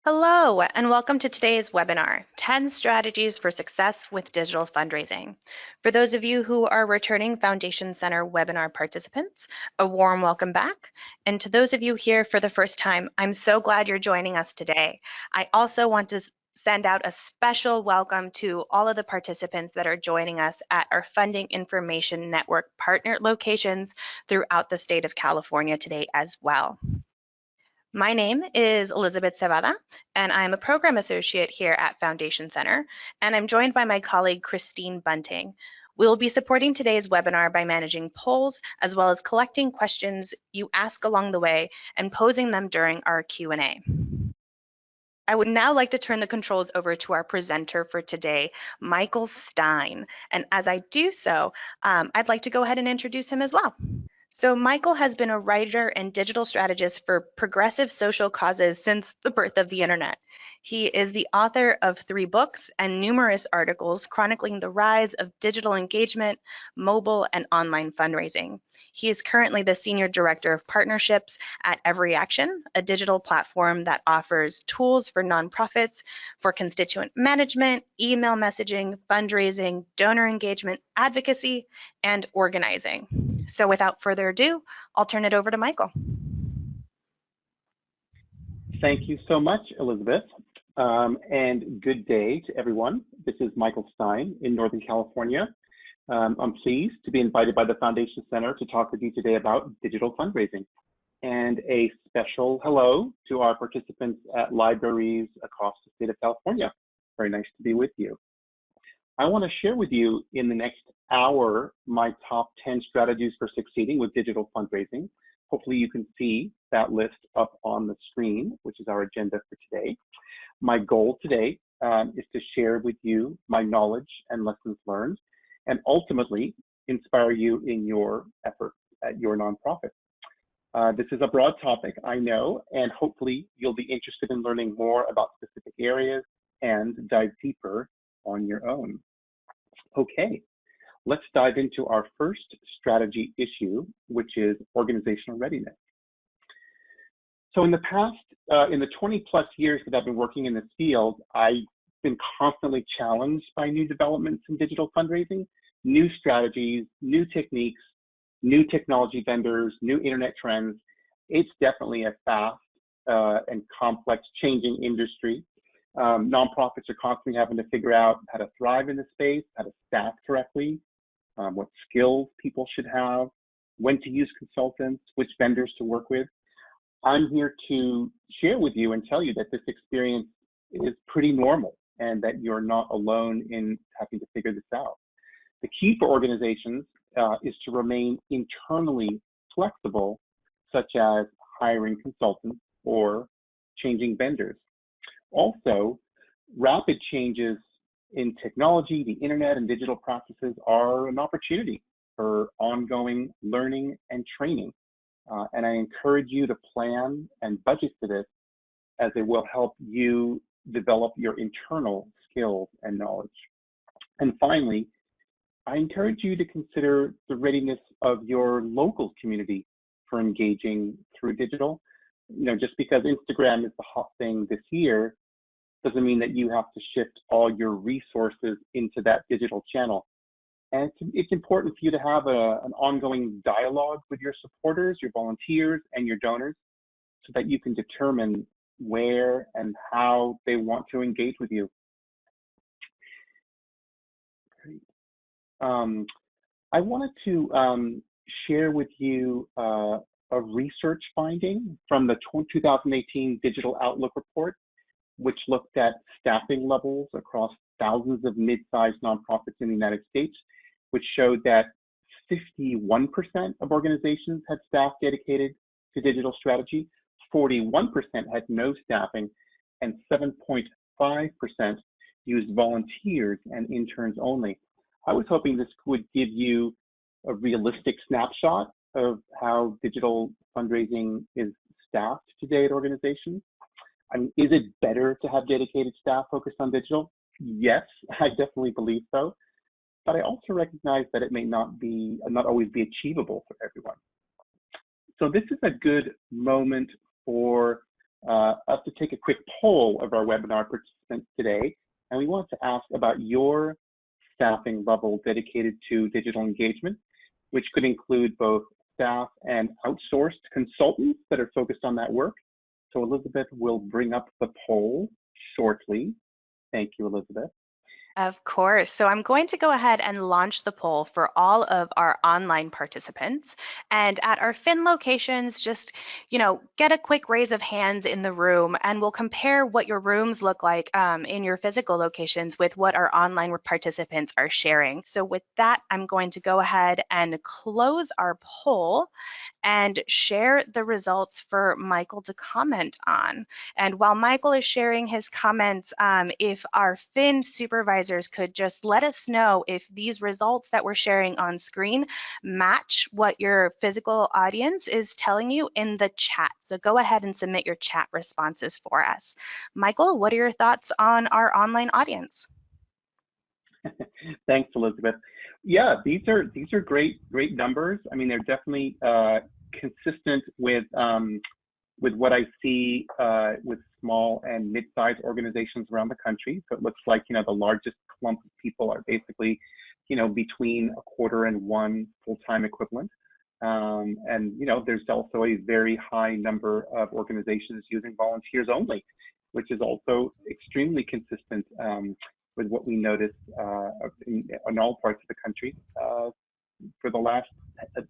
Hello, and welcome to today's webinar, 10 Strategies for Success with Digital Fundraising. For those of you who are returning Foundation Center webinar participants, a warm welcome back. And to those of you here for the first time, I'm so glad you're joining us today. I also want to send out a special welcome to all of the participants that are joining us at our Funding Information Network partner locations throughout the state of California today as well. My name is Elizabeth Cevada, and I'm a program associate here at Foundation Center, and I'm joined by my colleague Christine Bunting. We'll be supporting today's webinar by managing polls, as well as collecting questions you ask along the way and posing them during our Q&A. I would now like to turn the controls over to our presenter for today, Michael Stein. And as I do so, I'd like to go ahead and introduce him as well. So Michael has been a writer and digital strategist for progressive social causes since the birth of the internet. He is the author of 3 books and numerous articles chronicling the rise of digital engagement, mobile, and online fundraising. He is currently the Senior Director of Partnerships at Every Action, a digital platform that offers tools for nonprofits for constituent management, email messaging, fundraising, donor engagement, advocacy, and organizing. So without further ado, I'll turn it over to Michael. Thank you so much, Elizabeth, and good day to everyone. This is Michael Stein in Northern California. I'm pleased to be invited by the Foundation Center to talk with you today about digital fundraising. And a special hello to our participants at libraries across the state of California. Very nice to be with you. I want to share with you in the next hour my top 10 strategies for succeeding with digital fundraising. Hopefully you can see that list up on the screen, which is our agenda for today. My goal today is to share with you my knowledge and lessons learned, and ultimately inspire you in your efforts at your nonprofit. This is a broad topic, I know, and hopefully you'll be interested in learning more about specific areas and dive deeper on your own. Okay, let's dive into our first strategy issue, which is organizational readiness. So in the past, in the 20 plus years that I've been working in this field, I've been constantly challenged by new developments in digital fundraising, new strategies, new techniques, new technology vendors, new internet trends. It's definitely a fast and complex changing industry. Nonprofits are constantly having to figure out how to thrive in the space, how to staff correctly, what skills people should have, when to use consultants, which vendors to work with. I'm here to share with you and tell you that this experience is pretty normal and that you're not alone in having to figure this out. The key for organizations is to remain internally flexible, such as hiring consultants or changing vendors. Also, rapid changes in technology, the internet, and digital practices are an opportunity for ongoing learning and training. And I encourage you to plan and budget for this, as it will help you develop your internal skills and knowledge. And finally, I encourage you to consider the readiness of your local community for engaging through digital. You know, just because Instagram is the hot thing this year doesn't mean that you have to shift all your resources into that digital channel. And it's important for you to have an ongoing dialogue with your supporters, your volunteers, and your donors, so that you can determine where and how they want to engage with you. Great. I wanted to share with you a research finding from the 2018 Digital Outlook Report, which looked at staffing levels across thousands of mid-sized nonprofits in the United States, which showed that 51% of organizations had staff dedicated to digital strategy, 41% had no staffing, and 7.5% used volunteers and interns only. I was hoping this would give you a realistic snapshot of how digital fundraising is staffed today at organizations. I mean, is it better to have dedicated staff focused on digital? Yes, I definitely believe so. But I also recognize that it may not always be achievable for everyone. So this is a good moment for us to take a quick poll of our webinar participants today, and we want to ask about your staffing level dedicated to digital engagement, which could include both staff and outsourced consultants that are focused on that work. So Elizabeth will bring up the poll shortly. Thank you, Elizabeth. Of course. So I'm going to go ahead and launch the poll for all of our online participants. And at our Fin locations, just, get a quick raise of hands in the room, and we'll compare what your rooms look like in your physical locations with what our online participants are sharing. So with that, I'm going to go ahead and close our poll and share the results for Michael to comment on. And while Michael is sharing his comments, if our Fin supervisors could just let us know if these results that we're sharing on screen match what your physical audience is telling you in the chat. So go ahead and submit your chat responses for us. Michael, what are your thoughts on our online audience? Thanks, Elizabeth. Yeah, these are great numbers. I mean, they're definitely consistent with what I see with small and mid-sized organizations around the country. So it looks like, the largest clump of people are basically, between a quarter and one full-time equivalent. And, there's also a very high number of organizations using volunteers only, which is also extremely consistent with what we noticed in all parts of the country for the last,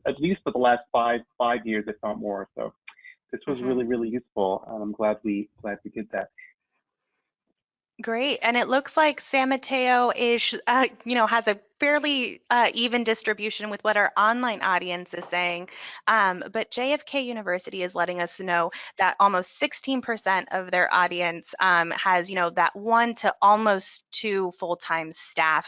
at least for the last five years, if not more. So this was really useful. I'm glad we did that. Great. And it looks like San Mateo is, has a fairly even distribution with what our online audience is saying. But JFK University is letting us know that almost 16% of their audience has, that 1 to almost 2 full-time staff.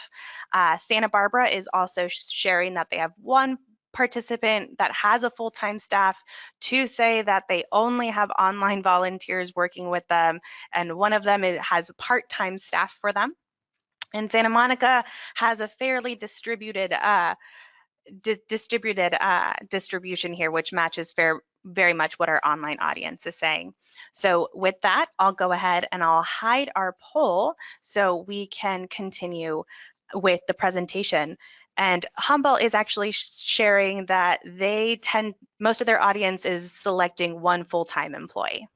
Santa Barbara is also sharing that they have 1 participant that has a full-time staff, 2 say that they only have online volunteers working with them, and 1 of them has part-time staff for them. And Santa Monica has a fairly distributed distribution here, which matches very much what our online audience is saying. So with that, I'll go ahead and I'll hide our poll so we can continue with the presentation. And Humboldt is actually sharing that most of their audience is selecting 1 full-time employee.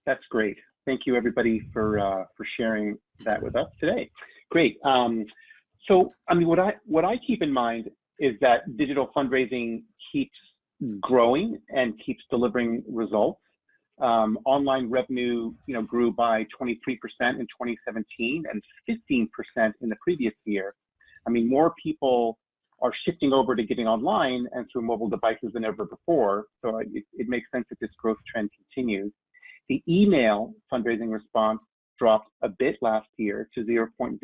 That's great. Thank you, everybody, for sharing that with us today. Great. So, I mean, what I keep in mind is that digital fundraising keeps growing and keeps delivering results. Online revenue, grew by 23% in 2017 and 15% in the previous year. I mean, more people are shifting over to getting online and through mobile devices than ever before. So it makes sense that this growth trend continues. The email fundraising response dropped a bit last year to 0.06%.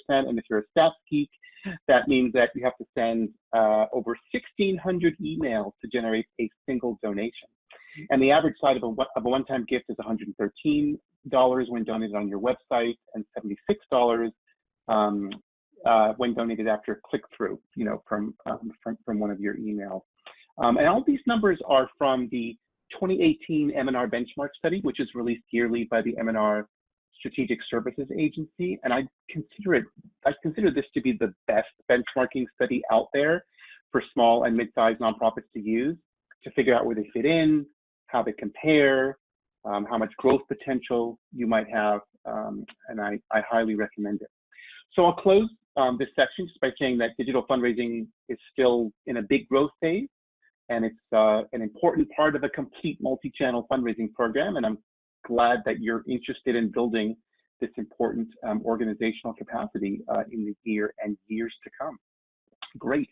And if you're a stats geek, that means that you have to send over 1,600 emails to generate a single donation. And the average size of a one-time gift is $113 when donated on your website, and $76 when donated after a click-through, from one of your emails. And all these numbers are from the 2018 M&R benchmark study, which is released yearly by the M&R Strategic Services Agency. And I consider this to be the best benchmarking study out there for small and mid-sized nonprofits to use to figure out where they fit in, how they compare, how much growth potential you might have, and I highly recommend it. So I'll close this section just by saying that digital fundraising is still in a big growth phase, and it's an important part of a complete multi-channel fundraising program, and I'm glad that you're interested in building this important organizational capacity in the year and years to come. Great.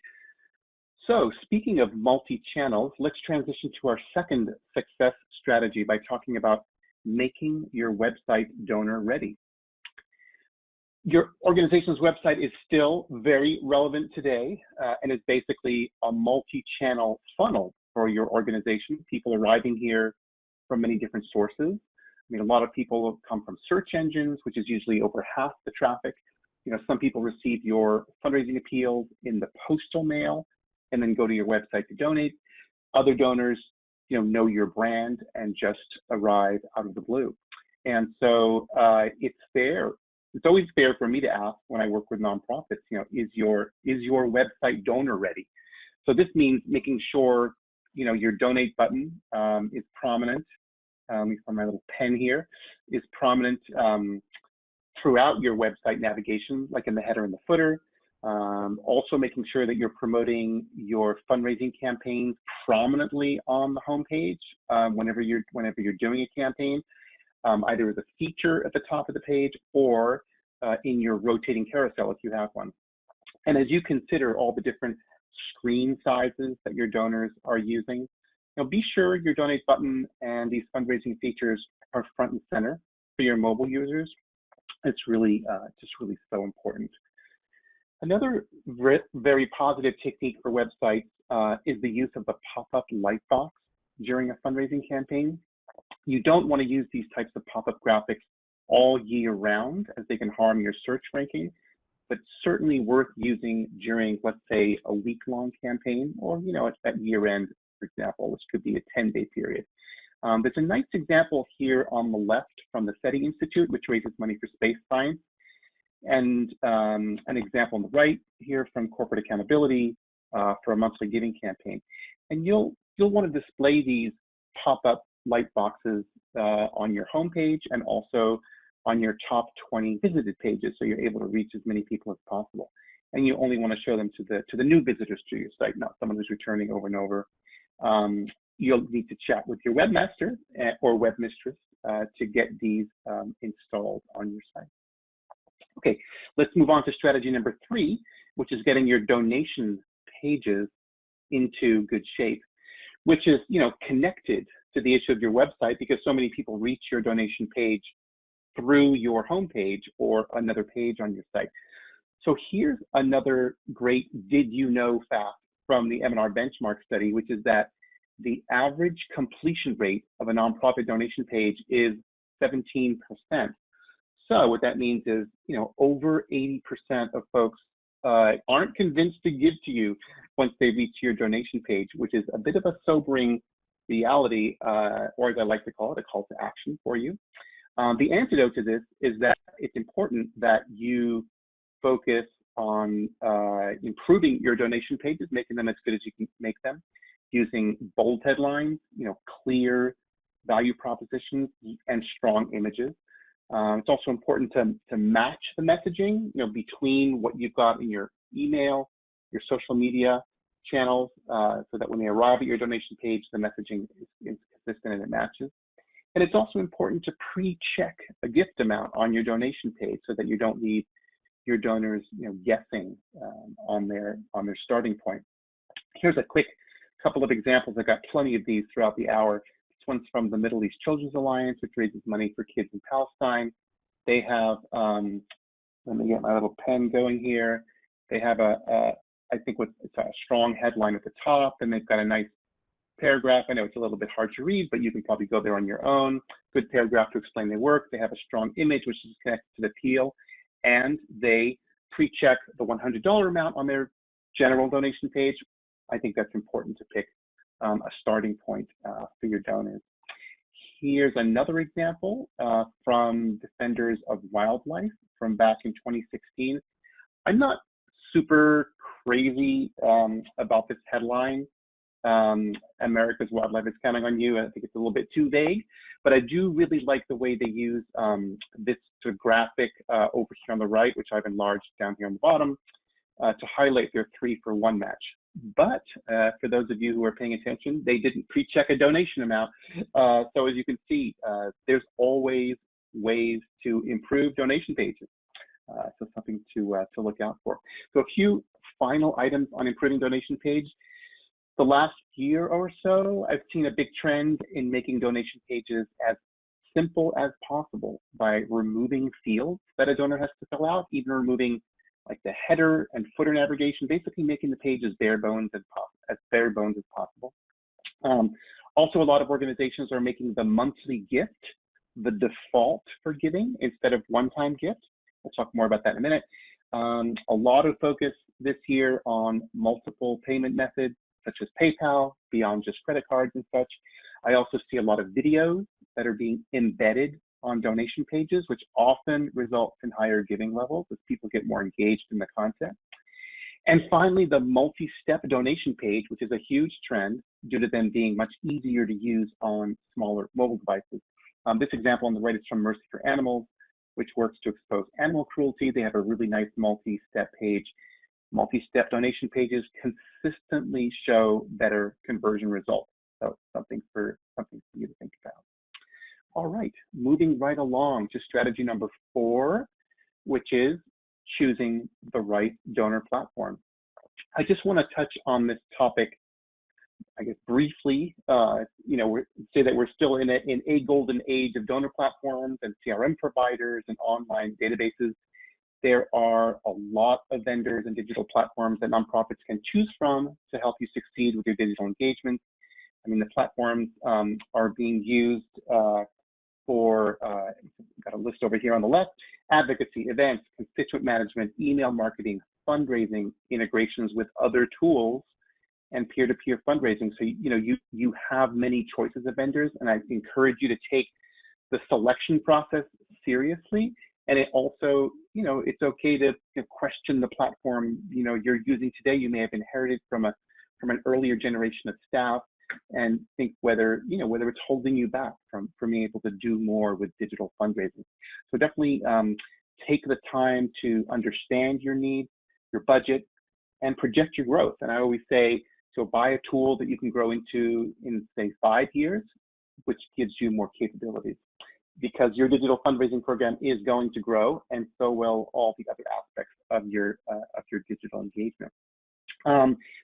So speaking of multi-channels, let's transition to our second success strategy by talking about making your website donor ready. Your organization's website is still very relevant today and is basically a multi-channel funnel for your organization. People arriving here from many different sources. I mean, a lot of people come from search engines, which is usually over half the traffic. Some people receive your fundraising appeals in the postal mail and then go to your website to donate. Other donors know your brand and just arrive out of the blue. And so it's fair. It's always fair for me to ask when I work with nonprofits, is your website donor ready? So this means making sure, your donate button is prominent. Let me find my little pen here, is prominent throughout your website navigation, like in the header and the footer. Also making sure that you're promoting your fundraising campaigns prominently on the homepage whenever you're doing a campaign, either as a feature at the top of the page or in your rotating carousel if you have one. And as you consider all the different screen sizes that your donors are using, be sure your donate button and these fundraising features are front and center for your mobile users. It's really just really so important. Another very positive technique for websites is the use of the pop-up lightbox during a fundraising campaign. You don't want to use these types of pop-up graphics all year round, as they can harm your search ranking, but certainly worth using during, let's say, a week-long campaign, or at year-end, for example, which could be a 10-day period. There's a nice example here on the left from the SETI Institute, which raises money for space science, and an example on the right here from Corporate Accountability for a monthly giving campaign. And you'll want to display these pop-up light boxes on your homepage and also on your top 20 visited pages, so you're able to reach as many people as possible. And you only want to show them to the new visitors to your site, not someone who's returning over and over. You'll need to chat with your webmaster or webmistress to get these installed on your site. Okay, let's move on to strategy number 3, which is getting your donation pages into good shape, which is connected to the issue of your website, because so many people reach your donation page through your homepage or another page on your site. So here's another great did you know fact from the M&R benchmark study, which is that the average completion rate of a nonprofit donation page is 17%. So what that means is, over 80% of folks aren't convinced to give to you once they reach your donation page, which is a bit of a sobering reality, or as I like to call it, a call to action for you. The antidote to this is that it's important that you focus on improving your donation pages, making them as good as you can make them, using bold headlines, clear value propositions, and strong images. It's also important to match the messaging, between what you've got in your email, your social media channels, so that when they arrive at your donation page, the messaging is consistent and it matches. And it's also important to pre-check a gift amount on your donation page so that you don't leave your donors, guessing on their starting point. Here's a quick couple of examples. I've got plenty of these throughout the hour. This one's from the Middle East Children's Alliance, which raises money for kids in Palestine. They have, let me get my little pen going here. They have I think it's a strong headline at the top, and they've got a nice paragraph. I know it's a little bit hard to read, but you can probably go there on your own. Good paragraph to explain their work. They have a strong image, which is connected to the appeal, and they pre-check the $100 amount on their general donation page. I think that's important to pick a starting point for your donors. Here's another example from Defenders of Wildlife from back in 2016. I'm not super crazy about this headline. America's wildlife is counting on you. I think it's a little bit too vague, but I do really like the way they use this sort of graphic over here on the right, which I've enlarged down here on the bottom, to highlight their 3-for-1 match. But for those of you who are paying attention, they didn't pre-check a donation amount. So as you can see, there's always ways to improve donation pages. So something to look out for. So a few final items on improving donation page. The last year or so, I've seen a big trend in making donation pages as simple as possible by removing fields that a donor has to fill out, even removing like the header and footer navigation, basically making the page as bare bones as possible. Also, a lot of organizations are making the monthly gift the default for giving instead of one-time gift. We'll talk more about that in a minute. A lot of focus this year on multiple payment methods, such as PayPal, beyond just credit cards and such. I also see a lot of videos that are being embedded on donation pages, which often results in higher giving levels as people get more engaged in the content. And finally, the multi-step donation page, which is a huge trend due to them being much easier to use on smaller mobile devices. This example on the right is from Mercy for Animals, which works to expose animal cruelty. They have a really nice multi-step page. Multi-step donation pages consistently show better conversion results. So something for you to think about. All right, moving right along to strategy number 4, which is choosing the right donor platform. I just want to touch on this topic, I guess, briefly. Say that we're still in a golden age of donor platforms and CRM providers and online databases. There are a lot of vendors and digital platforms that nonprofits can choose from to help you succeed with your digital engagement. I mean, the platforms are being used for, got a list over here on the left, advocacy, events, constituent management, email marketing, fundraising, integrations with other tools, and peer-to-peer fundraising. So, you have many choices of vendors, and I encourage you to take the selection process seriously. And it also, it's okay to question the platform, you're using today. You may have inherited from an earlier generation of staff, and think whether it's holding you back from being able to do more with digital fundraising. So definitely take the time to understand your needs, your budget, and project your growth. And I always say, so buy a tool that you can grow into in, say, 5 years, which gives you more capabilities, because your digital fundraising program is going to grow, and so will all the other aspects of your digital engagement.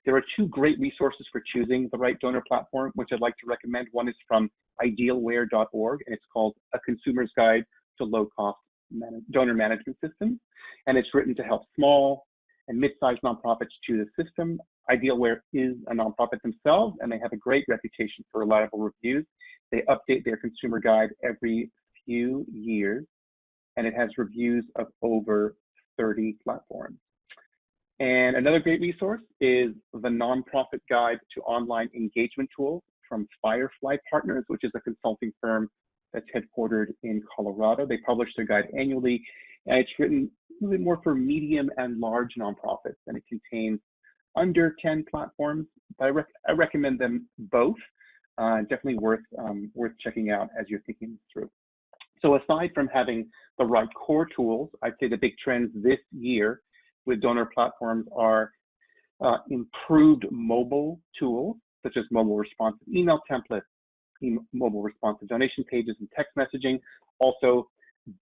There are 2 great resources for choosing the right donor platform, which I'd like to recommend. One is from idealware.org, and it's called A Consumer's Guide to Low-Cost Donor Management Systems. And it's written to help small and mid-sized nonprofits choose a system. Idealware is a nonprofit themselves, and they have a great reputation for reliable reviews. They update their consumer guide every few years, and it has reviews of over 30 platforms. And another great resource is the Nonprofit Guide to Online Engagement Tools from Firefly Partners, which is a consulting firm that's headquartered in Colorado. They publish their guide annually, and it's written a little bit more for medium and large nonprofits, and it contains under 10 platforms. But I recommend them both. Definitely worth checking out as you're thinking this through. So aside from having the right core tools, I'd say the big trends this year with donor platforms are improved mobile tools, such as mobile responsive email templates, mobile responsive donation pages and text messaging. Also,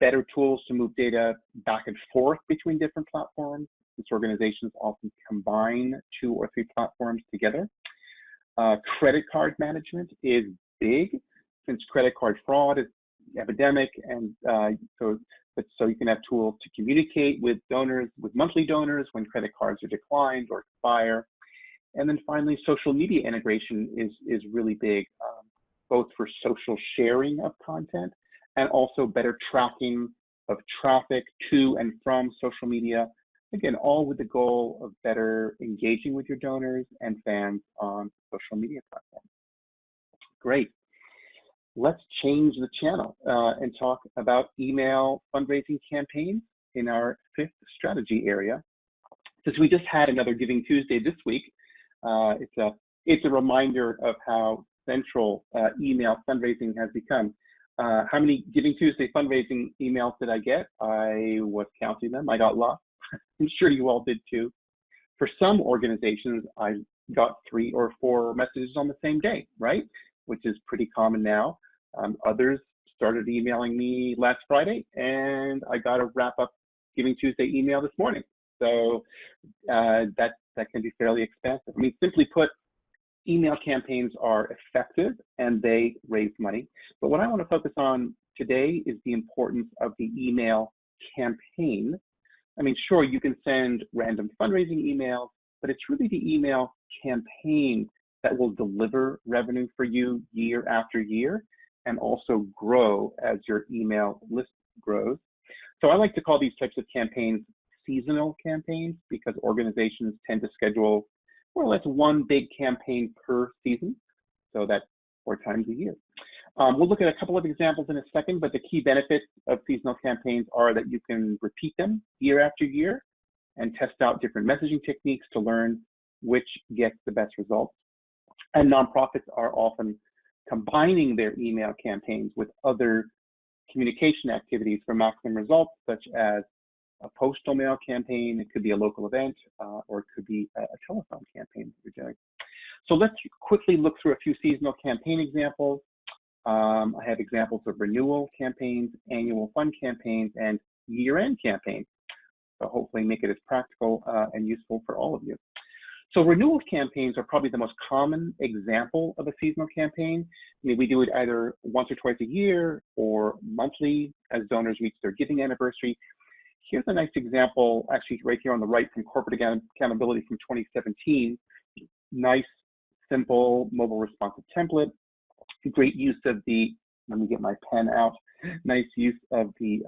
better tools to move data back and forth between different platforms. These organizations often combine 2 or 3 platforms together. Credit card management is big, since credit card fraud is epidemic, and so you can have tools to communicate with donors, with monthly donors, when credit cards are declined or expire. And then finally, social media integration is really big, both for social sharing of content and also better tracking of traffic to and from social media. Again, all with the goal of better engaging with your donors and fans on social media platforms. Great. Let's change the channel and talk about email fundraising campaigns in our 5th strategy area. Since we just had another Giving Tuesday this week, it's a reminder of how central email fundraising has become. How many Giving Tuesday fundraising emails did I get? I was counting them. I got lost. I'm sure you all did too. For some organizations, I got 3 or 4 messages on the same day, right? Which is pretty common now. Others started emailing me last Friday, and I got a wrap-up Giving Tuesday email this morning. So that can be fairly expensive. I mean, simply put, email campaigns are effective and they raise money. But what I want to focus on today is the importance of the email campaign. I mean, sure, you can send random fundraising emails, but it's really the email campaign that will deliver revenue for you year after year and also grow as your email list grows. So I like to call these types of campaigns seasonal campaigns, because organizations tend to schedule more or less one big campaign per season, so that's 4 times a year. We'll look at a couple of examples in a second, but the key benefits of seasonal campaigns are that you can repeat them year after year and test out different messaging techniques to learn which gets the best results. And nonprofits are often combining their email campaigns with other communication activities for maximum results, such as a postal mail campaign. It could be a local event, or it could be a telephone campaign that you're doing. So let's quickly look through a few seasonal campaign examples. I have examples of renewal campaigns, annual fund campaigns, and year-end campaigns. So hopefully make it as practical and useful for all of you. So renewal campaigns are probably the most common example of a seasonal campaign. I mean, we do it either once or twice a year or monthly as donors reach their giving anniversary. Here's a nice example, actually right here on the right, from Corporate Accountability from 2017. Nice, simple, mobile responsive template. Great use of the, let me get my pen out. Nice use of the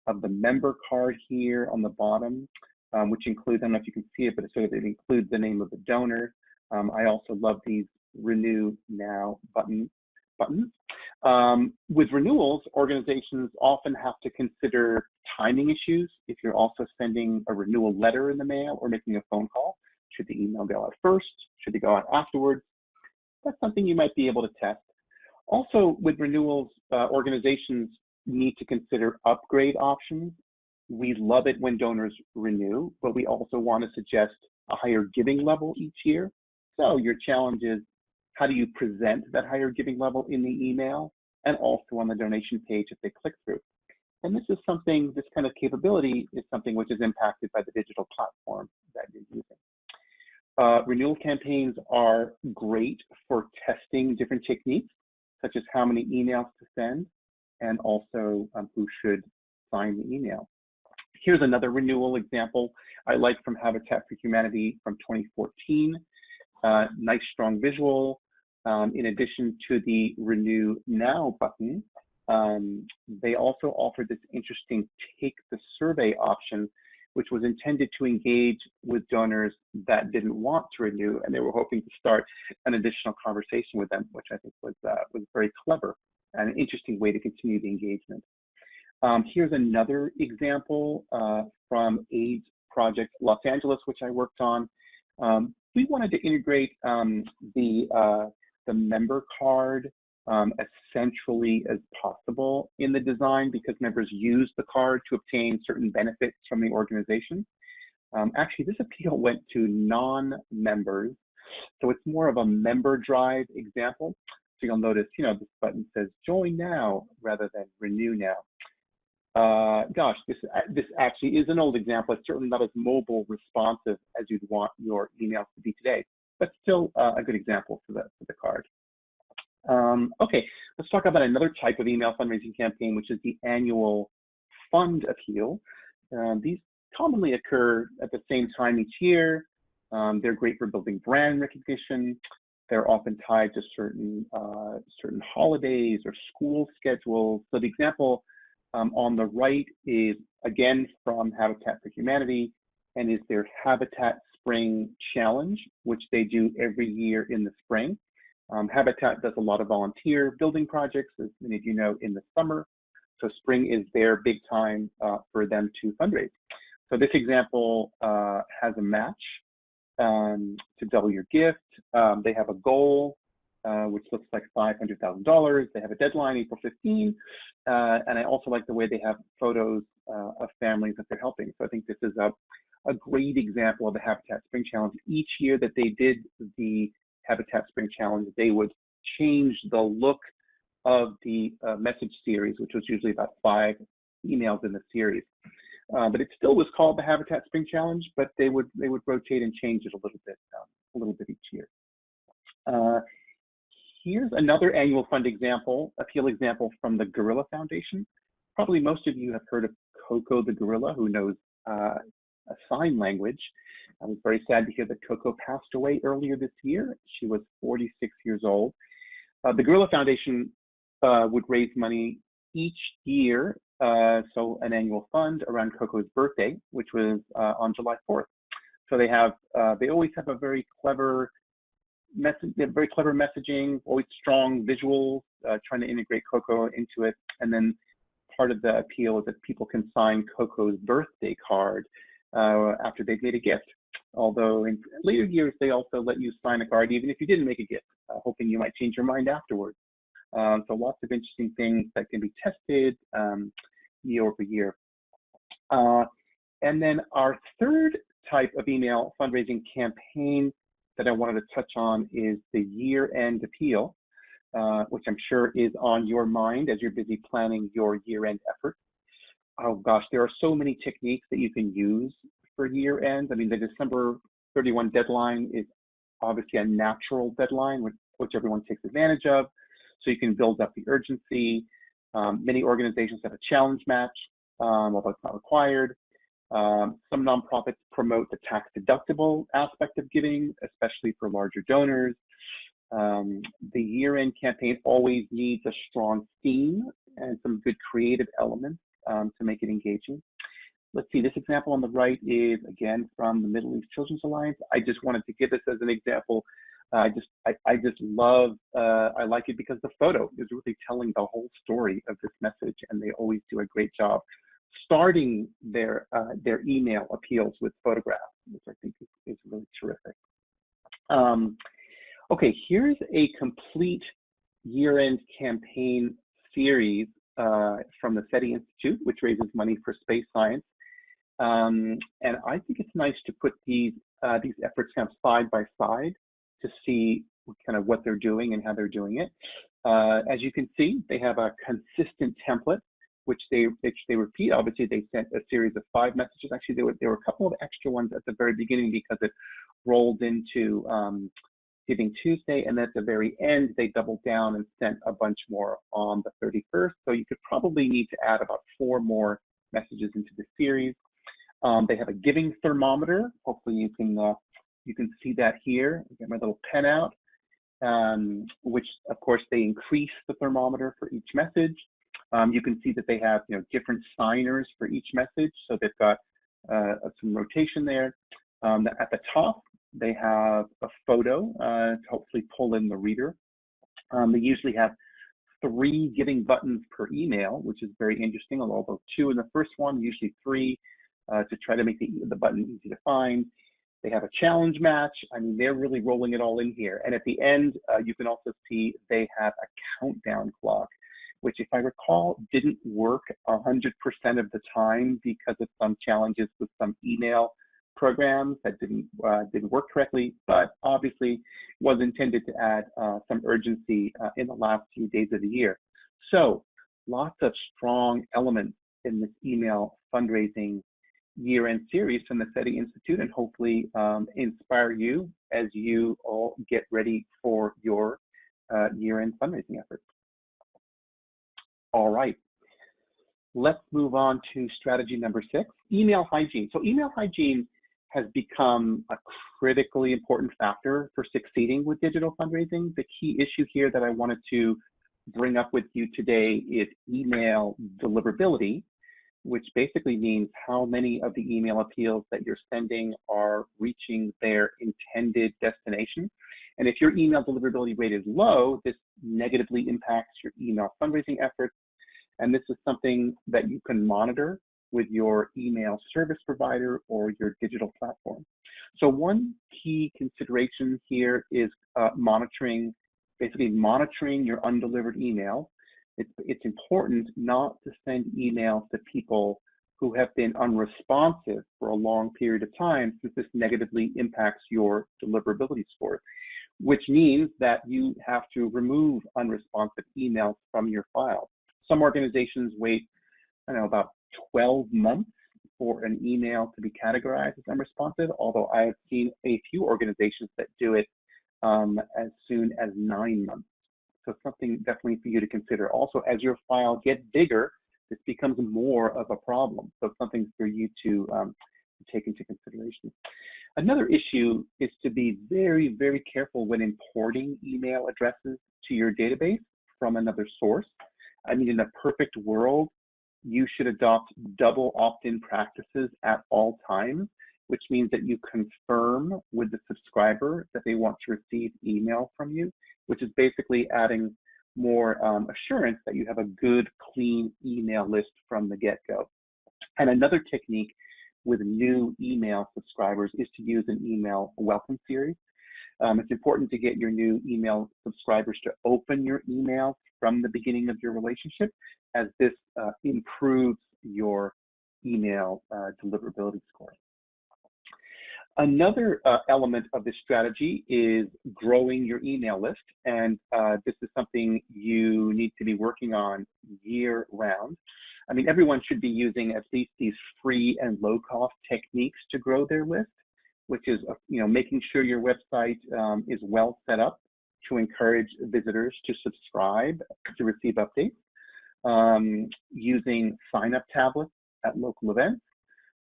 member card here on the bottom, which includes, I don't know if you can see it, but it includes the name of the donor. I also love these Renew Now buttons. With renewals, organizations often have to consider timing issues. If you're also sending a renewal letter in the mail or making a phone call, should the email go out first? Should it go out afterwards? That's something you might be able to test. Also, with renewals, organizations need to consider upgrade options. We love it when donors renew, but we also want to suggest a higher giving level each year. So your challenge is, how do you present that higher giving level in the email and also on the donation page if they click through? And this is something, this kind of capability is something which is impacted by the digital platform that you're using. Renewal campaigns are great for testing different techniques, such as how many emails to send and also who should sign the email. Here's another renewal example I like from Habitat for Humanity from 2014. Nice, strong visual. In addition to the Renew Now button, they also offered this interesting Take the Survey option, which was intended to engage with donors that didn't want to renew, and they were hoping to start an additional conversation with them, which I think was very clever and an interesting way to continue the engagement. Here's another example from AIDS Project Los Angeles, which I worked on. We wanted to integrate the member card as centrally as possible in the design, because members use the card to obtain certain benefits from the organization. Actually, this appeal went to non-members, so it's more of a member drive example. So you'll notice, this button says join now rather than renew now. Gosh, this actually is an old example. It's certainly not as mobile responsive as you'd want your emails to be today, but still a good example for the card. Okay, let's talk about another type of email fundraising campaign, which is the annual fund appeal. These commonly occur at the same time each year. They're great for building brand recognition. They're often tied to certain holidays or school schedules. So the example on the right is again from Habitat for Humanity, and is their Habitat Spring Challenge, which they do every year in the spring. Habitat does a lot of volunteer building projects, as many of you know, in the summer. So spring is their big time for them to fundraise. So this example has a match to double your gift. They have a goal, which looks like $500,000. They have a deadline, April 15. And I also like the way they have photos of families that they're helping. So I think this is a great example of the Habitat Spring Challenge. Each year that they did the Habitat Spring Challenge, they would change the look of the message series, which was usually about 5 emails in the series. But it still was called the Habitat Spring Challenge, but they would rotate and change it a little bit each year. Here's another annual fund appeal example from the Gorilla Foundation. Probably most of you have heard of Coco the gorilla, who knows a sign language. I was very sad to hear that Coco passed away earlier this year. She was 46 years old. The Gorilla Foundation would raise money each year, so an annual fund around Coco's birthday, which was on July 4th. So they always have a very clever messaging, always strong visuals, trying to integrate Coco into it. And then part of the appeal is that people can sign Coco's birthday card after they've made a gift. Although in later years, they also let you sign a card even if you didn't make a gift, hoping you might change your mind afterwards. So lots of interesting things that can be tested year over year. And then our third type of email fundraising campaign that I wanted to touch on is the year-end appeal, which I'm sure is on your mind as you're busy planning your year-end effort. Oh gosh, there are so many techniques that you can use for year-end. I mean, the December 31 deadline is obviously a natural deadline, which everyone takes advantage of. So you can build up the urgency. Many organizations have a challenge match, although it's not required. Some nonprofits promote the tax-deductible aspect of giving, especially for larger donors. The year-end campaign always needs a strong theme and some good creative elements to make it engaging. Let's see, this example on the right is, again, from the Middle East Children's Alliance. I just wanted to give this as an example. I just love, I like it because the photo is really telling the whole story of this message, and they always do a great job starting their email appeals with photographs, which I think is really terrific. Okay, here's a complete year-end campaign series from the SETI Institute, which raises money for space science. And I think it's nice to put these efforts kind of side by side to see kind of what they're doing and how they're doing it. As you can see, they have a consistent template, which they repeat. Obviously, they sent a series of 5 messages. Actually, there were a couple of extra ones at the very beginning because it rolled into Giving Tuesday, and at the very end, they doubled down and sent a bunch more on the 31st. So you could probably need to add about 4 more messages into the series. They have a giving thermometer. Hopefully you can see that here. I get my little pen out, which of course they increase the thermometer for each message. You can see that they have different signers for each message, so they've got some rotation there. At the top, they have a photo to hopefully pull in the reader. They usually have 3 giving buttons per email, which is very interesting, although 2 in the first one, usually 3 to try to make the button easy to find. They have a challenge match. I mean, they're really rolling it all in here. And at the end, you can also see they have a countdown clock, which, if I recall, didn't work 100% of the time because of some challenges with some email programs that didn't work correctly, but obviously was intended to add some urgency in the last few days of the year. So lots of strong elements in this email fundraising year-end series from the SETI Institute, and hopefully inspire you as you all get ready for your year-end fundraising efforts. All right, let's move on to strategy number 6, email hygiene. So email hygiene has become a critically important factor for succeeding with digital fundraising. The key issue here that I wanted to bring up with you today is email deliverability, which basically means how many of the email appeals that you're sending are reaching their intended destination. And if your email deliverability rate is low, this negatively impacts your email fundraising efforts. And this is something that you can monitor with your email service provider or your digital platform. So one key consideration here is basically monitoring your undelivered email. It's important not to send emails to people who have been unresponsive for a long period of time, since this negatively impacts your deliverability score, which means that you have to remove unresponsive emails from your file. Some organizations wait, about 12 months for an email to be categorized as unresponsive, although I have seen a few organizations that do it as soon as 9 months. So something definitely for you to consider. Also, as your file gets bigger, this becomes more of a problem. So something for you to take into consideration. Another issue is to be very, very careful when importing email addresses to your database from another source. I mean, in a perfect world, you should adopt double opt-in practices at all times. which means that you confirm with the subscriber that they want to receive email from you, which is basically adding more assurance that you have a good, clean email list from the get-go. And another technique with new email subscribers is to use an email welcome series. It's important to get your new email subscribers to open your email from the beginning of your relationship, as this improves your email deliverability score. Another element of this strategy is growing your email list, and this is something you need to be working on year-round. I mean, everyone should be using at least these free and low-cost techniques to grow their list, which is making sure your website is well set up to encourage visitors to subscribe to receive updates, using sign-up tablets at local events,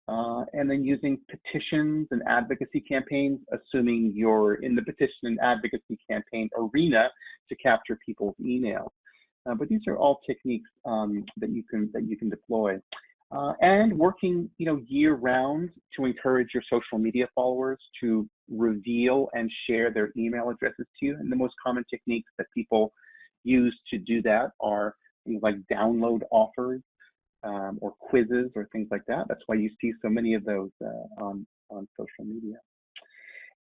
and then using petitions and advocacy campaigns, assuming you're in the petition and advocacy campaign arena, to capture people's emails. But these are all techniques that you can deploy, and working year-round to encourage your social media followers to reveal and share their email addresses to you. And the most common techniques that people use to do that are things like download offers, or quizzes or things like that. That's why you see so many of those on social media.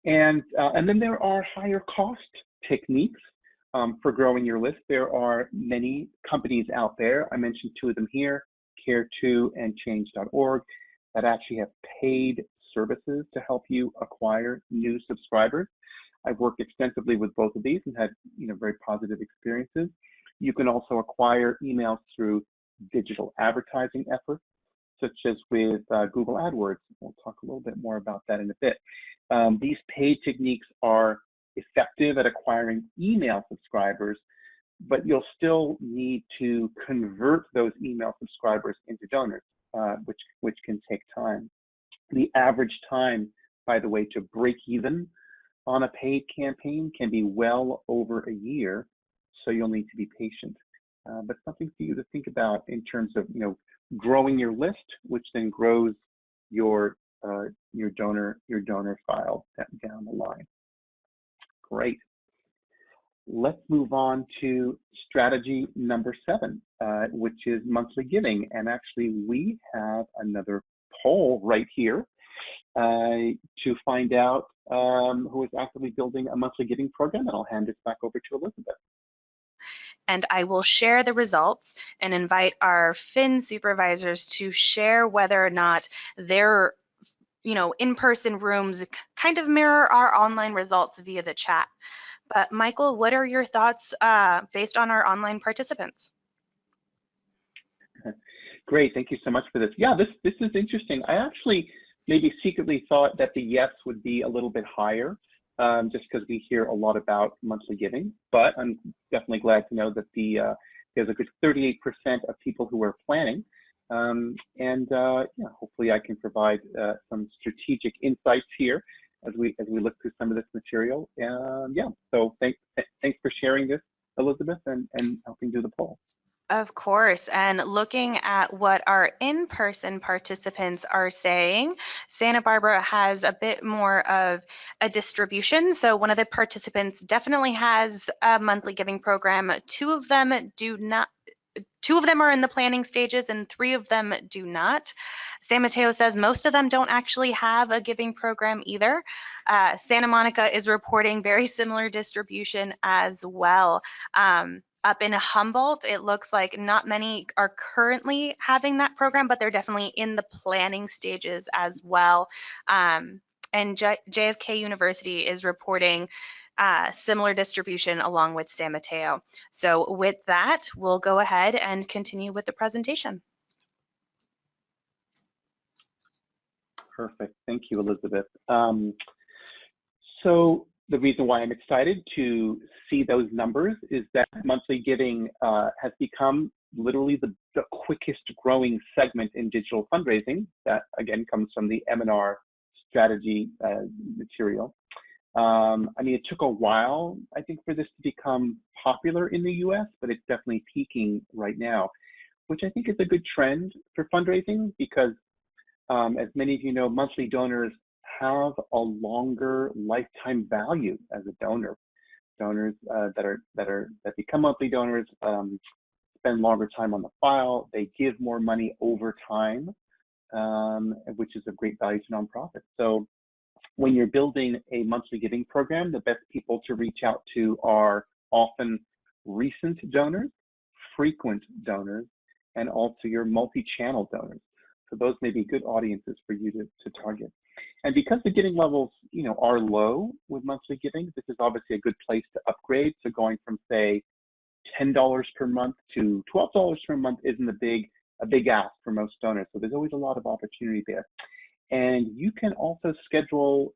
And then there are higher cost techniques for growing your list. There are many companies out there. I mentioned two of them here, Care2 and Change.org, that actually have paid services to help you acquire new subscribers. I've worked extensively with both of these and had very positive experiences. You can also acquire emails through digital advertising efforts, such as with Google AdWords. We'll talk a little bit more about that in a bit. These paid techniques are effective at acquiring email subscribers, but you'll still need to convert those email subscribers into donors, which can take time. The average time, by the way, to break even on a paid campaign can be well over a year, so you'll need to be patient. But something for you to think about in terms of growing your list, which then grows your donor file down the line. Great. Let's move on to strategy number 7, which is monthly giving. And actually, we have another poll right here to find out who is actively building a monthly giving program. And I'll hand this back over to Elizabeth. And I will share the results and invite our FIN supervisors to share whether or not their in-person rooms kind of mirror our online results via the chat. But Michael, what are your thoughts based on our online participants? Great, thank you so much for this. Yeah, this is interesting. I actually maybe secretly thought that the yes would be a little bit higher, just because we hear a lot about monthly giving, but I'm definitely glad to know that there's a good 38% of people who are planning, and hopefully I can provide some strategic insights here as we look through some of this material. So thanks for sharing this, Elizabeth, and helping do the poll. Of course, and looking at what our in-person participants are saying, Santa Barbara has a bit more of a distribution. So one of the participants definitely has a monthly giving program. Two of them do not. 2 of them are in the planning stages and 3 of them do not. San Mateo says most of them don't actually have a giving program either. Santa Monica is reporting very similar distribution as well. Up in Humboldt, it looks like not many are currently having that program, but they're definitely in the planning stages as well. And JFK University is reporting similar distribution along with San Mateo. So with that, we'll go ahead and continue with the presentation. Perfect. Thank you, Elizabeth. So the reason why I'm excited to see those numbers is that monthly giving has become literally the quickest growing segment in digital fundraising. That again comes from the M&R strategy material. I mean, it took a while, I think, for this to become popular in the US, but it's definitely peaking right now, which I think is a good trend for fundraising because, as many of you know, monthly donors have a longer lifetime value as a donor. Donors that become monthly donors spend longer time on the file. They give more money over time, which is of great value to nonprofits. So when you're building a monthly giving program, the best people to reach out to are often recent donors, frequent donors, and also your multi-channel donors. So those may be good audiences for you to target. And because the giving levels, are low with monthly giving, this is obviously a good place to upgrade. So going from, say, $10 per month to $12 per month isn't a big ask for most donors. So there's always a lot of opportunity there. And you can also schedule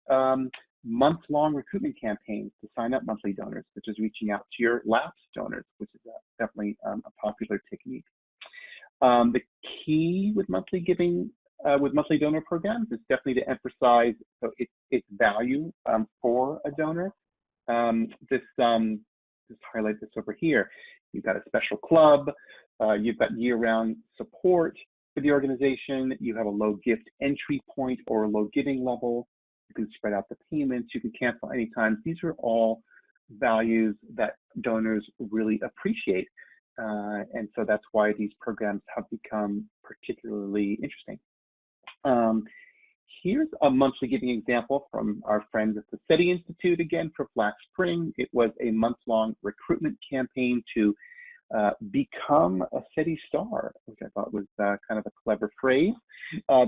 month-long recruitment campaigns to sign up monthly donors, such as reaching out to your lapsed donors, which is definitely a popular technique. The key with monthly giving, with monthly donor programs, is definitely to emphasize its value for a donor. Just highlight this over here. You've got a special club. You've got year-round support for the organization. You have a low gift entry point or a low giving level. You can spread out the payments. You can cancel anytime. These are all values that donors really appreciate. And so that's why these programs have become particularly interesting. Here's a monthly giving example from our friends at the SETI Institute again for Black Spring. It was a month-long recruitment campaign to become a SETI star, which I thought was kind of a clever phrase.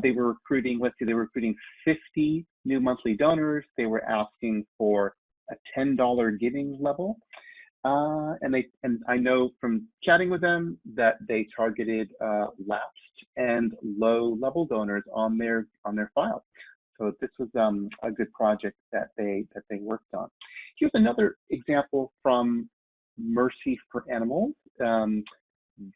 They were recruiting, they were recruiting 50 new monthly donors. They were asking for a $10 giving level. And I know from chatting with them that they targeted lapsed and low-level donors on their file. So this was a good project that they worked on. Here's another example from Mercy for Animals.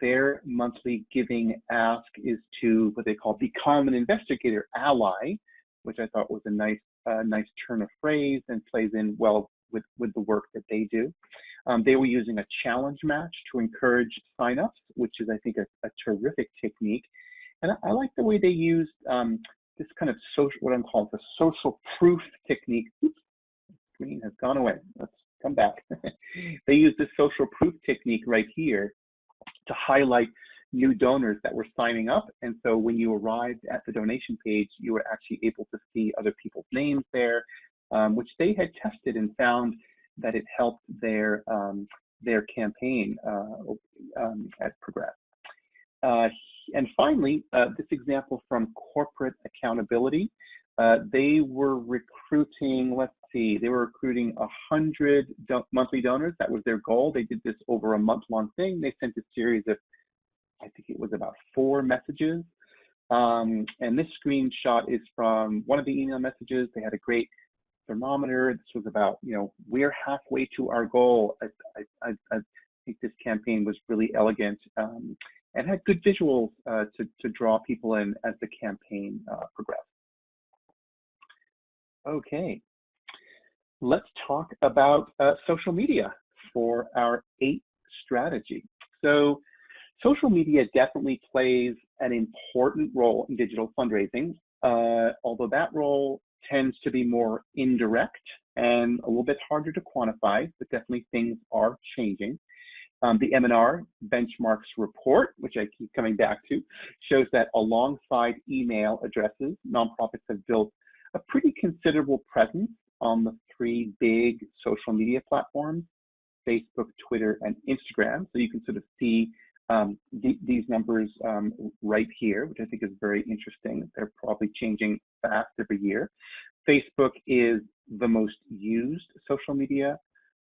Their monthly giving ask is to what they call become an investigator ally, which I thought was a nice turn of phrase and plays in well with the work that they do. They were using a challenge match to encourage signups, which is, I think, a terrific technique. And I like the way they used this kind of what I'm calling the social proof technique. Oops, the screen has gone away. Let's come back. They used this social proof technique right here to highlight new donors that were signing up. And so when you arrived at the donation page, you were actually able to see other people's names there, which they had tested and found that it helped their campaign as progressed. And finally, this example from corporate accountability. They were recruiting, they were recruiting 100 monthly donors. That was their goal. They did this over a month-long thing. They sent a series of, I think it was about 4 messages. And this screenshot is from one of the email messages. They had a great thermometer. This was about, we're halfway to our goal. I think this campaign was really elegant and had good visuals to draw people in as the campaign progressed. Okay, let's talk about social media for our 8th strategy. So social media definitely plays an important role in digital fundraising, although that role tends to be more indirect and a little bit harder to quantify, but definitely things are changing. The M&R benchmarks report, which I keep coming back to, shows that alongside email addresses, nonprofits have built a pretty considerable presence on the 3 big social media platforms, Facebook, Twitter, and Instagram. So you can sort of see these numbers right here, which I think is very interesting. They're probably changing fast every year. Facebook is the most used social media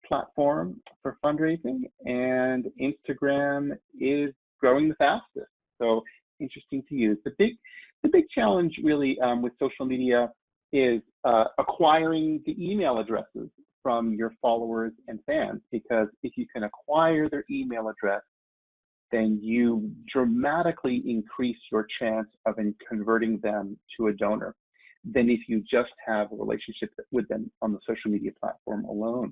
platform for fundraising, and Instagram is growing the fastest. So interesting to use. The big challenge really with social media is acquiring the email addresses from your followers and fans, because if you can acquire their email address, then you dramatically increase your chance of converting them to a donor than if you just have a relationship with them on the social media platform alone.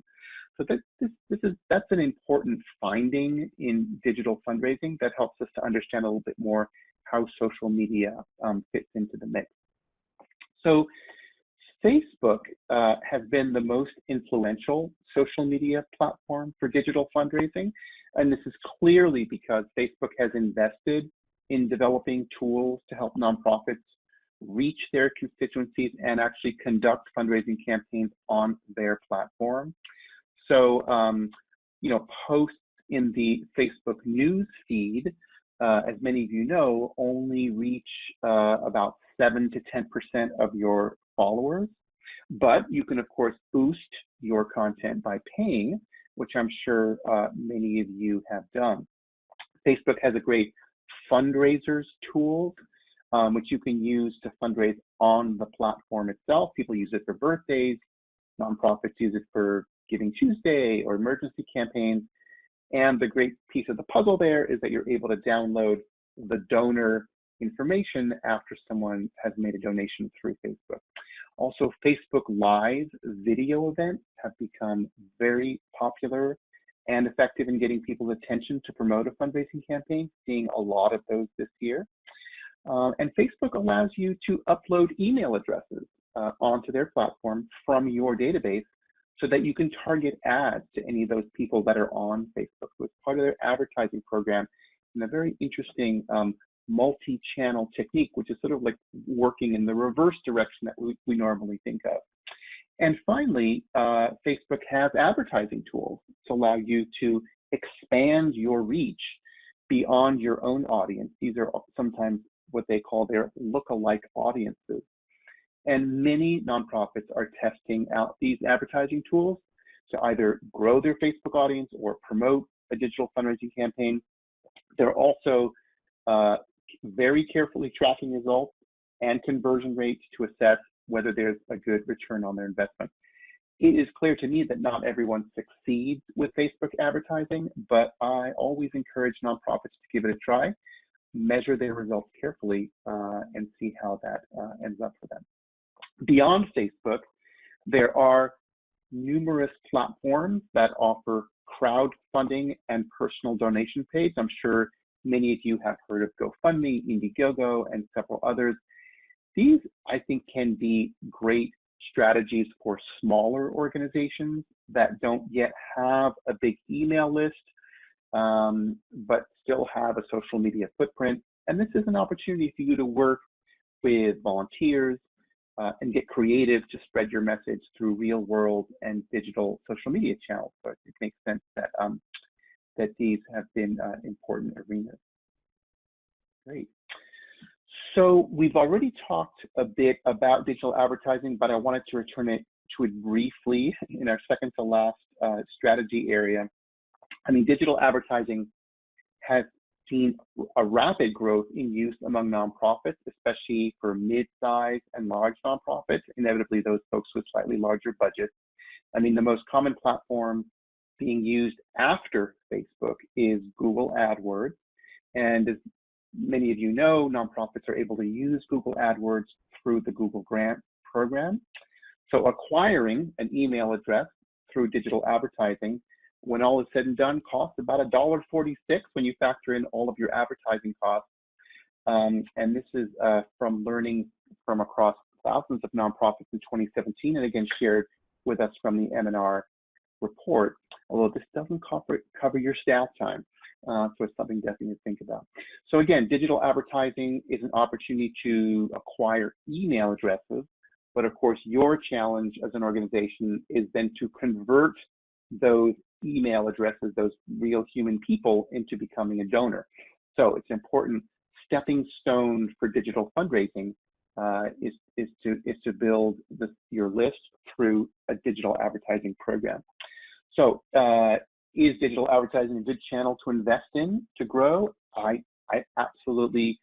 So that's an important finding in digital fundraising that helps us to understand a little bit more how social media fits into the mix. So Facebook has been the most influential social media platform for digital fundraising. And this is clearly because Facebook has invested in developing tools to help nonprofits reach their constituencies and actually conduct fundraising campaigns on their platform. So, posts in the Facebook news feed, as many of you know, only reach about 7 to 10% of your followers. But you can, of course, boost your content by paying, which I'm sure many of you have done. Facebook has a great fundraisers tool, which you can use to fundraise on the platform itself. People use it for birthdays. Nonprofits use it for Giving Tuesday or emergency campaigns. And the great piece of the puzzle there is that you're able to download the donor information after someone has made a donation through Facebook. Also, Facebook Live video events have become very popular and effective in getting people's attention to promote a fundraising campaign, seeing a lot of those this year. And Facebook allows you to upload email addresses onto their platform from your database so that you can target ads to any of those people that are on Facebook. So it's part of their advertising program in a very interesting multi-channel technique, which is sort of like working in the reverse direction that we normally think of. And finally, Facebook has advertising tools to allow you to expand your reach beyond your own audience. These are sometimes what they call their look-alike audiences. And many nonprofits are testing out these advertising tools to either grow their Facebook audience or promote a digital fundraising campaign. They're also very carefully tracking results and conversion rates to assess whether there's a good return on their investment. It is clear to me that not everyone succeeds with Facebook advertising, but I always encourage nonprofits to give it a try, measure their results carefully, and see how that ends up for them. Beyond Facebook, there are numerous platforms that offer crowdfunding and personal donation pages. I'm sure many of you have heard of GoFundMe, Indiegogo, and several others. These, I think, can be great strategies for smaller organizations that don't yet have a big email list, but still have a social media footprint. And this is an opportunity for you to work with volunteers and get creative to spread your message through real world and digital social media channels. So it makes sense that that these have been important arenas. Great. So we've already talked a bit about digital advertising, but I wanted to return to it briefly in our second to last strategy area. I mean, digital advertising has seen a rapid growth in use among nonprofits, especially for mid-sized and large nonprofits, inevitably those folks with slightly larger budgets. I mean, the most common platform being used after Facebook is Google AdWords. And as many of you know, nonprofits are able to use Google AdWords through the Google Grant program. So acquiring an email address through digital advertising, when all is said and done, costs about $1.46 when you factor in all of your advertising costs. And this is from learning from across thousands of nonprofits in 2017, and again shared with us from the M&R report, although this doesn't cover your staff time. So it's something definitely to think about. So again, digital advertising is an opportunity to acquire email addresses, but of course your challenge as an organization is then to convert those email addresses, those real human people, into becoming a donor. So it's an important stepping stone for digital fundraising is to build your list through a digital advertising program. So is digital advertising a good channel to invest in to grow? I absolutely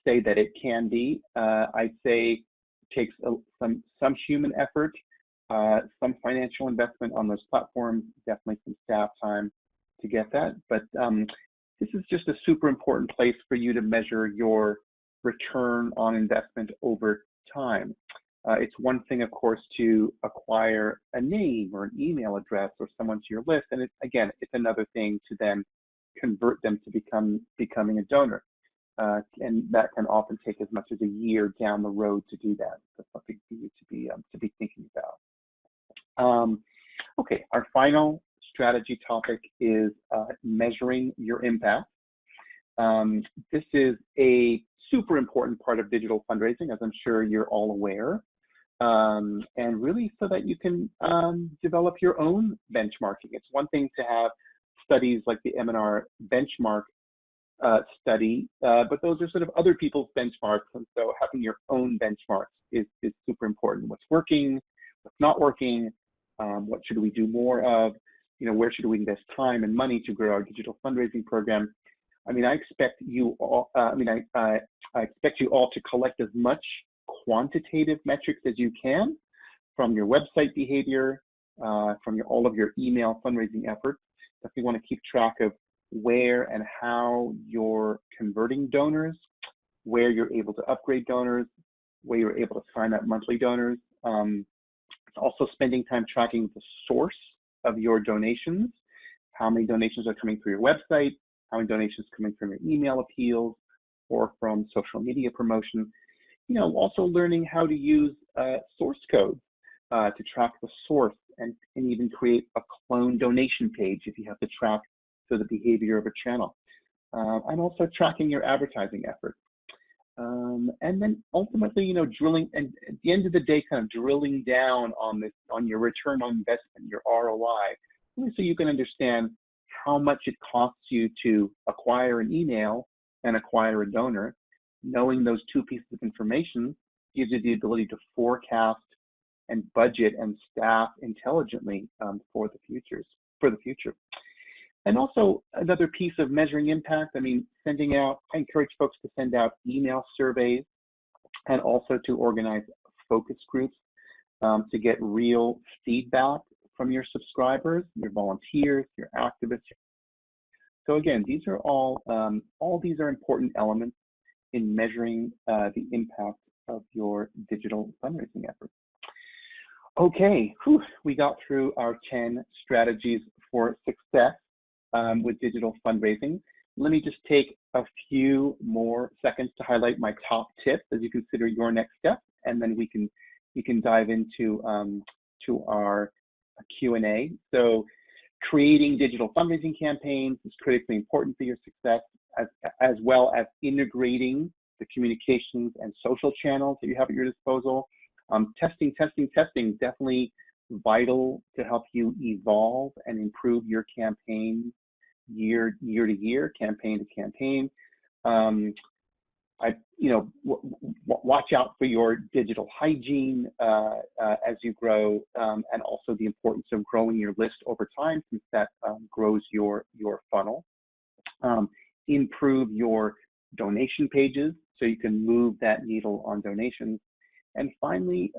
say that it can be. I'd say it takes some human effort, some financial investment on those platforms, definitely some staff time to get that. But this is just a super important place for you to measure your return on investment over time. It's one thing, of course, to acquire a name or an email address or someone to your list. And again, it's another thing to then convert them to becoming a donor. and that can often take as much as a year down the road to do that. That's something for you to be thinking about. Okay, our final strategy topic is measuring your impact. This is a super important part of digital fundraising, as I'm sure you're all aware, and really so that you can develop your own benchmarking. It's one thing to have studies like the M&R benchmark study, but those are sort of other people's benchmarks, and so having your own benchmarks is super important. What's working, what's not working, what should we do more of, where should we invest time and money to grow our digital fundraising program. I mean, I expect you all, I expect you all to collect as much quantitative metrics as you can from your website behavior, from all of your email fundraising efforts. If you want to keep track of where and how you're converting donors, where you're able to upgrade donors, where you're able to sign up monthly donors. It's also spending time tracking the source of your donations, how many donations are coming through your website, how many donations coming from your email appeals or from social media promotion. Also learning how to use source codes to track the source and even create a clone donation page if you have to track the behavior of a channel. And also tracking your advertising efforts. And then ultimately, drilling, and at the end of the day, kind of drilling down on your return on investment, your ROI, really so you can understand how much it costs you to acquire an email and acquire a donor. Knowing those two pieces of information gives you the ability to forecast and budget and staff intelligently for the future. And also another piece of measuring impact, I encourage folks to send out email surveys and also to organize focus groups to get real feedback from your subscribers, your volunteers, your activists. So again, these are all these are important elements in measuring the impact of your digital fundraising efforts. Okay, we got through our 10 strategies for success with digital fundraising. Let me just take a few more seconds to highlight my top tips as you consider your next step, and then we can dive into to our Q&A. So creating digital fundraising campaigns is critically important for your success, as well as integrating the communications and social channels that you have at your disposal. Testing, definitely vital to help you evolve and improve your campaign year to year, campaign to campaign. Watch out for your digital hygiene as you grow, and also the importance of growing your list over time, since that grows your funnel. Improve your donation pages so you can move that needle on donations. And finally,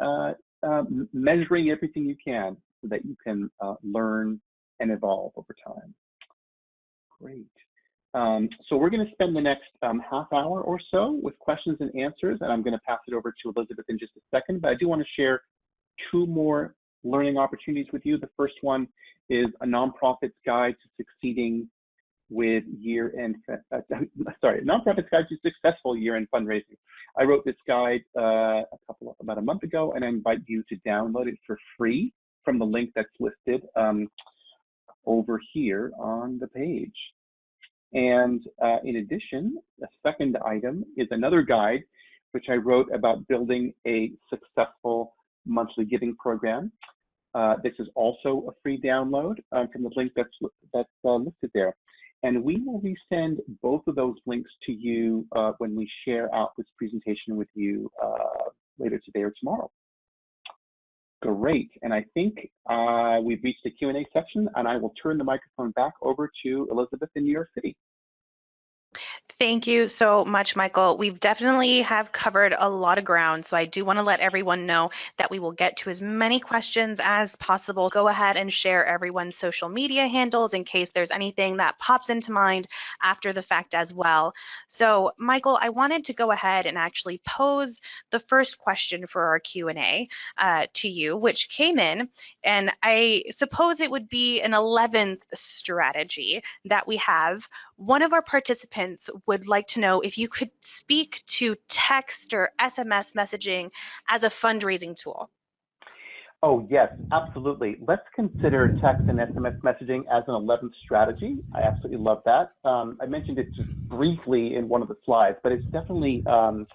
measuring everything you can so that you can learn and evolve over time. Great. So we're going to spend the next half hour or so with questions and answers, and I'm going to pass it over to Elizabeth in just a second, but I do want to share two more learning opportunities with you. The first one is a nonprofit's guide to succeeding with nonprofit's guide to successful year-end fundraising. I wrote this guide about a month ago, and I invite you to download it for free from the link that's listed over here on the page. And in addition, the second item is another guide, which I wrote about building a successful monthly giving program. This is also a free download from the link that's listed there. And we will resend both of those links to you when we share out this presentation with you later today or tomorrow. Great, and I think we've reached the Q&A section, and I will turn the microphone back over to Elizabeth in New York City. Thank you so much, Michael. We've definitely have covered a lot of ground, so I do want to let everyone know that we will get to as many questions as possible. Go ahead and share everyone's social media handles in case there's anything that pops into mind after the fact as well. So, Michael, I wanted to go ahead and actually pose the first question for our Q&A to you, which came in, and I suppose it would be an 11th strategy that we have, One of our participants would like to know if you could speak to text or SMS messaging as a fundraising tool. Oh, yes, absolutely. Let's consider text and SMS messaging as an 11th strategy. I absolutely love that. I mentioned it just briefly in one of the slides, but it's definitely an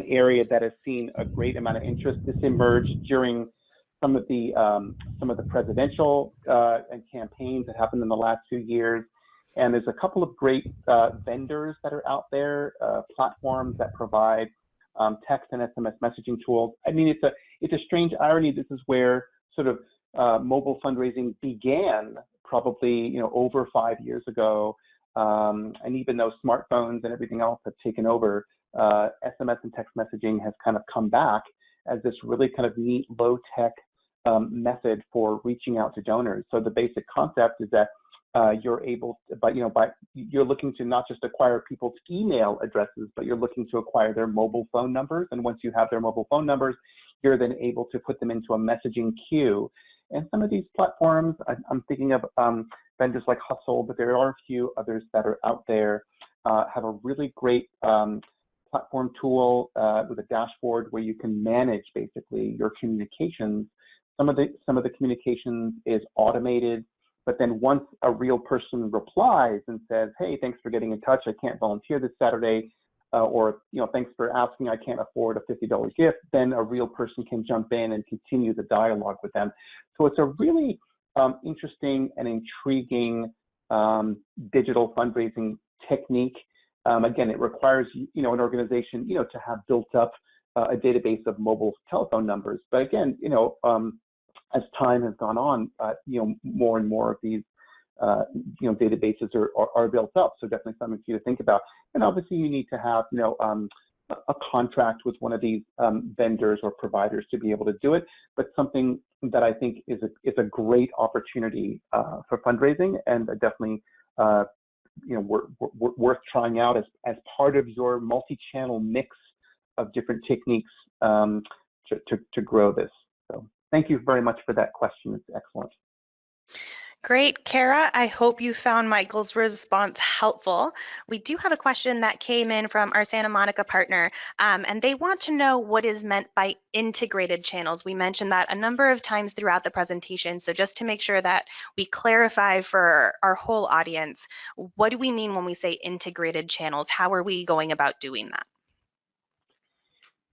area that has seen a great amount of interest. This emerged during some of the presidential and campaigns that happened in the last few years. And there's a couple of great vendors that are out there, platforms that provide text and SMS messaging tools. I mean, it's a strange irony. This is where sort of mobile fundraising began, probably over 5 years ago. And even though smartphones and everything else have taken over, SMS and text messaging has kind of come back as this really kind of neat, low-tech method for reaching out to donors. So the basic concept is that you're able to, you're looking to not just acquire people's email addresses, but you're looking to acquire their mobile phone numbers. And once you have their mobile phone numbers, you're then able to put them into a messaging queue. And some of these platforms, I'm thinking of vendors like Hustle, but there are a few others that are out there, have a really great platform tool with a dashboard where you can manage basically your communications. Some of the communications is automated. But then once a real person replies and says, hey, thanks for getting in touch, I can't volunteer this Saturday, or thanks for asking, I can't afford a $50 gift, then a real person can jump in and continue the dialogue with them. So it's a really interesting and intriguing digital fundraising technique. Again, it requires an organization to have built up a database of mobile telephone numbers. But again, as time has gone on, more and more of these, databases are built up. So definitely something for you to think about. And obviously, you need to have, a contract with one of these vendors or providers to be able to do it. But something that I think is a great opportunity for fundraising, and definitely, worth trying out as part of your multi-channel mix of different techniques to grow this. So. Thank you very much for that question. It's excellent. Great, Kara. I hope you found Michael's response helpful. We do have a question that came in from our Santa Monica partner, and they want to know what is meant by integrated channels. We mentioned that a number of times throughout the presentation, so just to make sure that we clarify for our whole audience, what do we mean when we say integrated channels? How are we going about doing that?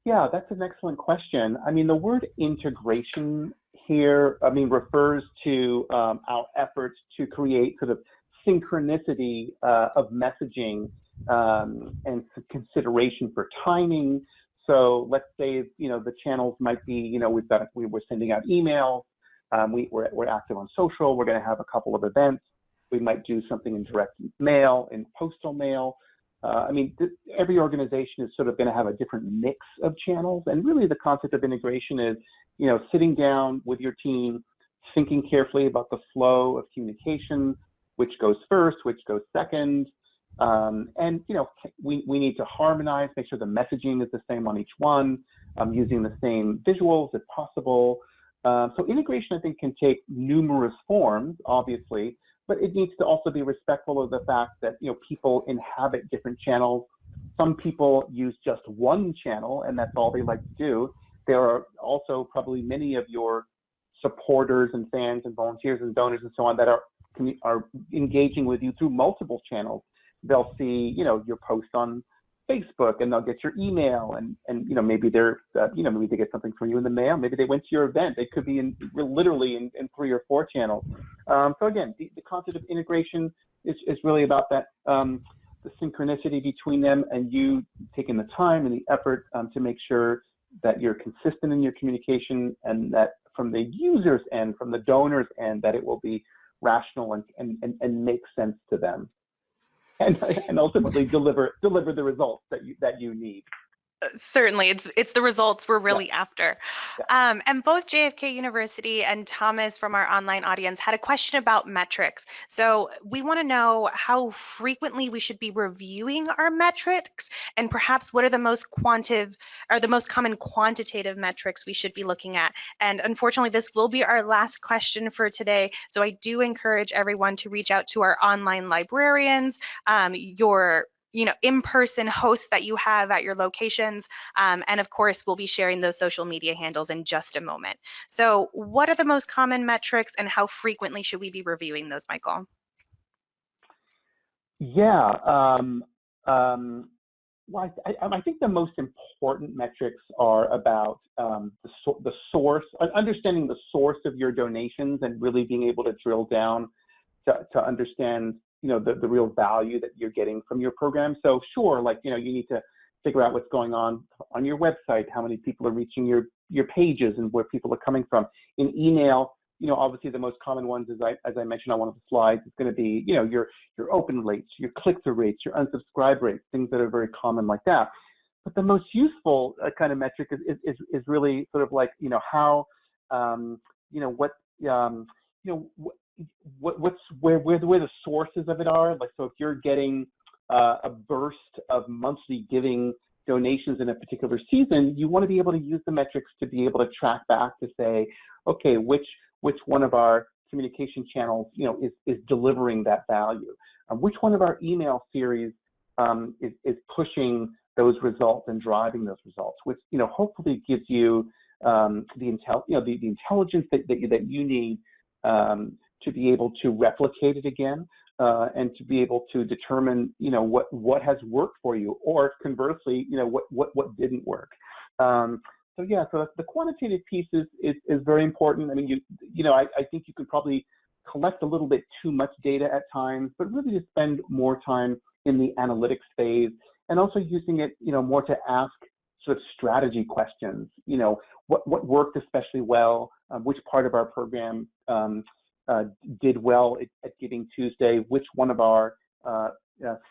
Yeah, that's an excellent question. I mean, the word integration here, refers to our efforts to create sort of synchronicity of messaging and consideration for timing. So let's say, the channels might be, we're sending out emails, we're active on social, we're going to have a couple of events. We might do something in direct mail, in postal mail. Every organization is sort of going to have a different mix of channels, and really the concept of integration is, sitting down with your team, thinking carefully about the flow of communication, which goes first, which goes second, and we need to harmonize, make sure the messaging is the same on each one, using the same visuals if possible. So integration, I think, can take numerous forms, obviously, but it needs to also be respectful of the fact that people inhabit different channels. Some people use just one channel, and that's all they like to do. There are also probably many of your supporters and fans and volunteers and donors and so on that are engaging with you through multiple channels. They'll see your post on Facebook, and they'll get your email, and maybe they're maybe they get something from you in the mail. Maybe they went to your event. They could be literally in 3 or 4 channels. So again, the concept of integration is really about that, the synchronicity between them, and you taking the time and the effort to make sure that you're consistent in your communication, and that from the user's end, from the donor's end, that it will be rational and make sense to them. And ultimately deliver the results that you need. Certainly, it's the results we're Yeah, really after. yeah. And both JFK University and Thomas from our online audience had a question about metrics. So we want to know how frequently we should be reviewing our metrics, and perhaps what are the most common quantitative metrics we should be looking at. And unfortunately, this will be our last question for today. So I do encourage everyone to reach out to our online librarians, your in-person hosts that you have at your locations. And of course, we'll be sharing those social media handles in just a moment. So what are the most common metrics and how frequently should we be reviewing those, Michael? Yeah. Well, I think the most important metrics are about the source, understanding the source of your donations, and really being able to drill down to understand, the real value that you're getting from your program. So sure, like, you need to figure out what's going on your website, how many people are reaching your pages, and where people are coming from. In email, obviously the most common ones, as I mentioned on one of the slides, is going to be, your open rates, your click-through rates, your unsubscribe rates, things that are very common like that. But the most useful kind of metric is really sort of like, how, what, what's where the sources of it are. Like, so if you're getting a burst of monthly giving donations in a particular season, you want to be able to use the metrics to be able to track back to say, okay, which one of our communication channels, is delivering that value? Which one of our email series is pushing those results and driving those results? Which, hopefully gives you the intelligence that you need to be able to replicate it again, and to be able to determine, what has worked for you, or conversely, what didn't work. So yeah, so the quantitative piece is very important. I mean, I think you could probably collect a little bit too much data at times, but really to spend more time in the analytics phase, and also using it, more to ask sort of strategy questions. What worked especially well, which part of our program did well at Giving Tuesday, which one of our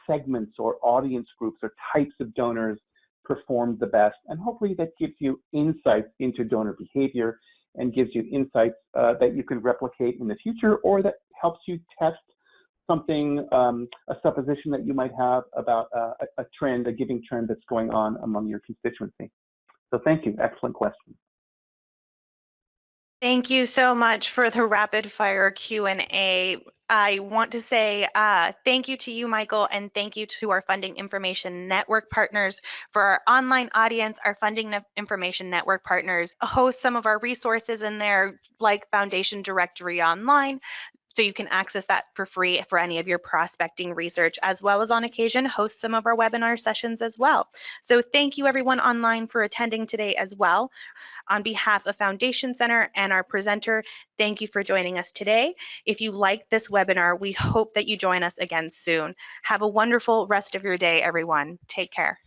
segments or audience groups or types of donors performed the best. And hopefully that gives you insights into donor behavior, and gives you insights that you can replicate in the future, or that helps you test something, a supposition that you might have about a trend, a giving trend that's going on among your constituency. So thank you. Excellent question. Thank you so much for the rapid fire Q&A. I want to say thank you to you, Michael, and thank you to our Funding Information Network partners. For our online audience, our Funding Information Network partners host some of our resources in there, like Foundation Directory Online, so you can access that for free for any of your prospecting research, as well as on occasion host some of our webinar sessions as well. So thank you everyone online for attending today as well. On behalf of Foundation Center and our presenter, thank you for joining us today. If you liked this webinar, we hope that you join us again soon. Have a wonderful rest of your day, everyone. Take care.